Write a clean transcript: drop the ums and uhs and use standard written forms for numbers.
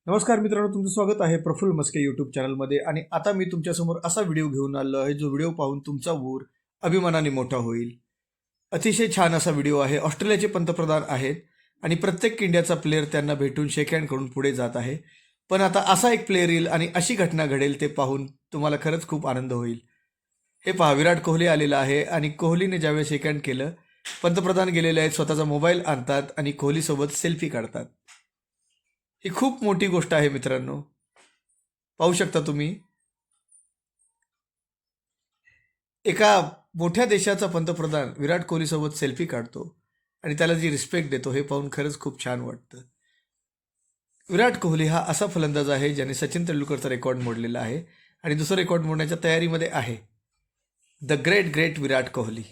नमस्कार मित्रांनो, तुमचं स्वागत आहे प्रफुल्ल मस्के यूट्यूब चॅनलमध्ये. आणि आता मी तुमच्यासमोर असा व्हिडिओ घेऊन आलो आहे जो व्हिडिओ पाहून तुमचा ऊर अभिमानाने मोठा होईल. अतिशय छान असा व्हिडिओ आहे. ऑस्ट्रेलियाचे पंतप्रधान आहेत आणि प्रत्येक इंडियाचा प्लेअर त्यांना भेटून शेक हँड करून पुढे जात आहे. पण आता असा एक प्लेअर येईल आणि अशी घटना घडेल ते पाहून तुम्हाला खरंच खूप आनंद होईल. हे पहा, विराट कोहली आलेला आहे आणि कोहलीने ज्यावेळेस शेक हँड केलं, पंतप्रधान गेलेले आहेत, स्वतःचा मोबाईल आणतात आणि कोहलीसोबत सेल्फी काढतात. ही खूप मोठी गोष्ट आहे मित्रांनो. पाहू शकता तुम्ही, एका मोठ्या देशाचा पंतप्रधान विराट कोहलीसोबत सेल्फी काढतो आणि त्याला जी रिस्पेक्ट देतो हे पाहून खरंच खूप छान वाटतं. विराट कोहली हा असा फलंदाज आहे ज्याने सचिन तेंडुलकरचा रेकॉर्ड मोडलेला आहे आणि दुसरा रेकॉर्ड मोडण्याच्या तयारीमध्ये आहे. The great great Virat Kohli.